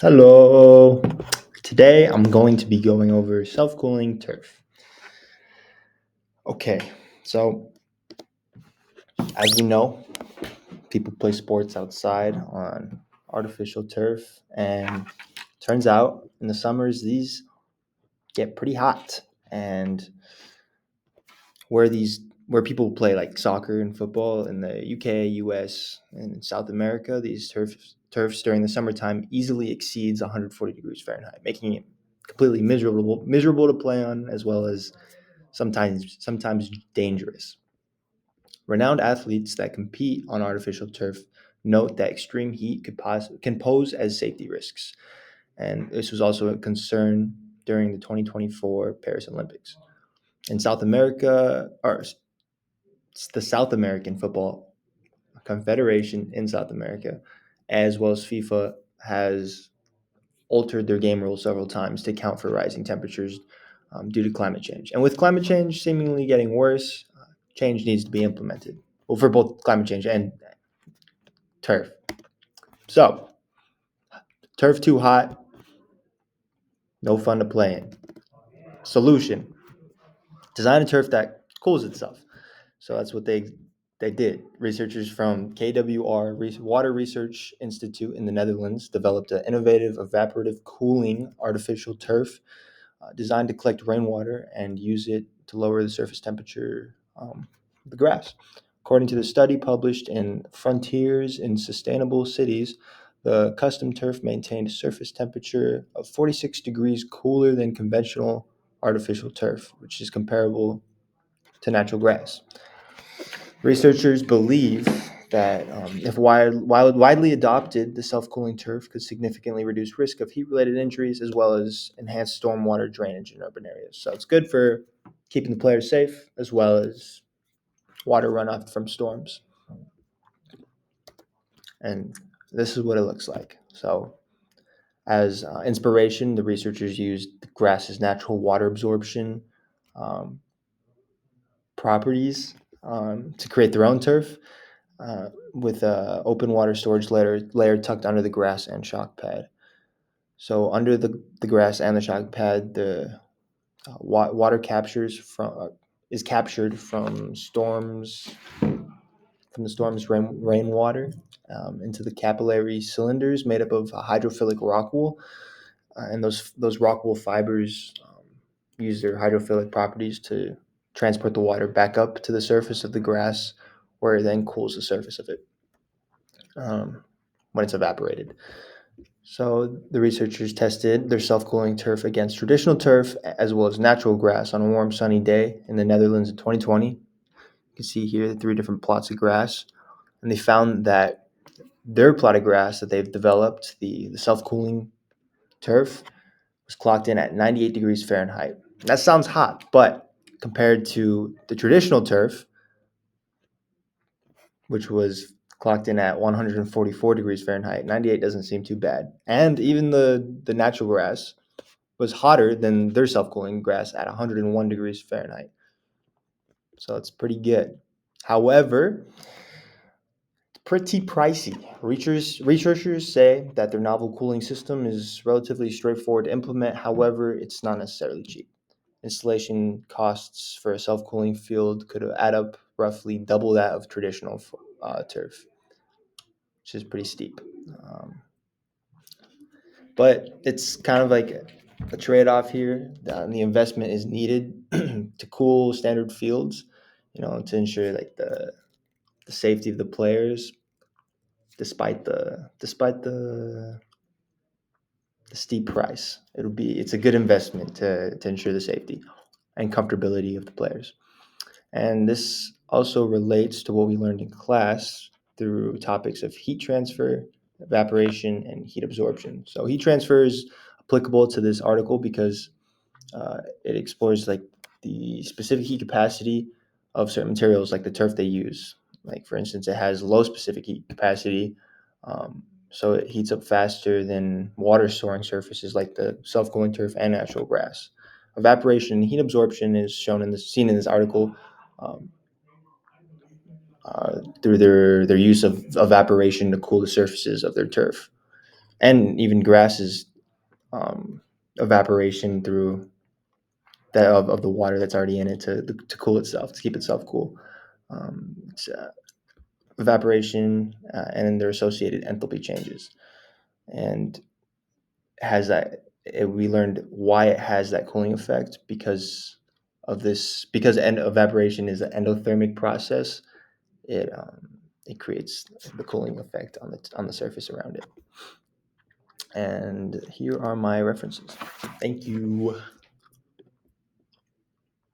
Hello. Today I'm going to be going over self-cooling turf. Okay, so as we know, people play sports outside on artificial turf, and turns out in the summers these get pretty hot. And where people play like soccer and football in the UK, US, and South America, these turfs during the summertime easily exceeds 140 degrees Fahrenheit, making it completely miserable to play on, as well as sometimes dangerous. Renowned athletes that compete on artificial turf note that extreme heat can pose as safety risks, and this was also a concern during the 2024 Paris Olympics. In South America, or the South American Football Confederation in South America, as well as FIFA, has altered their game rules several times to account for rising temperatures due to climate change. And with climate change seemingly getting worse, change needs to be implemented. Well, for both climate change and turf. So, turf too hot, no fun to play in. Solution: design a turf that cools itself. So that's what they did. Researchers from KWR Water Research Institute in the Netherlands developed an innovative evaporative cooling artificial turf designed to collect rainwater and use it to lower the surface temperature of the grass. According to the study published in Frontiers in Sustainable Cities, the custom turf maintained a surface temperature of 46 degrees cooler than conventional artificial turf, which is comparable to natural grass. Researchers believe that if widely adopted, the self-cooling turf could significantly reduce risk of heat-related injuries as well as enhance stormwater drainage in urban areas. So it's good for keeping the players safe as well as water runoff from storms. And this is what it looks like. So as inspiration, the researchers used the grass's natural water absorption um, properties to create their own turf. With a open water storage layer tucked under the grass and shock pad. So under the grass and the shock pad, the water captures from is captured from the storm's rainwater into the capillary cylinders made up of a hydrophilic rock wool, and those rock wool fibers use their hydrophilic properties to transport the water back up to the surface of the grass, where it then cools the surface of it um, when it's evaporated. So the researchers tested their self-cooling turf against traditional turf as well as natural grass on a warm, sunny day in the Netherlands in 2020. You can see here the three different plots of grass, and they found that their plot of grass that they've developed, the self-cooling turf, was clocked in at 98 degrees Fahrenheit. That sounds hot, but compared to the traditional turf, which was clocked in at 144 degrees Fahrenheit. 98 doesn't seem too bad. And even the natural grass was hotter than their self-cooling grass at 101 degrees Fahrenheit. So it's pretty good. However, it's pretty pricey. Researchers say that their novel cooling system is relatively straightforward to implement. However, it's not necessarily cheap. Installation costs for a self-cooling field could add up roughly double that of traditional turf, which is pretty steep. Um, but it's kind of like a trade-off here. The investment is needed to cool standard fields, to ensure like the safety of the players, despite the steep price. It's a good investment to ensure the safety and comfortability of the players. And this also relates to what we learned in class through topics of heat transfer, evaporation, and heat absorption. So heat transfer is applicable to this article because it explores like the specific heat capacity of certain materials, like the turf they use. Like for instance, it has low specific heat capacity, so it heats up faster than water storing surfaces like the self-cooling turf and natural grass. Evaporation and heat absorption is seen in this article um, through their use of evaporation to cool the surfaces of their turf. and even grasses, evaporation through that of the water that's already in it to cool itself, to keep itself cool. It's evaporation, and then their associated enthalpy changes, and has that. We learned why it has that cooling effect because of this. Because evaporation is an endothermic process. It creates the cooling effect on the surface around it. And here are my references. Thank you.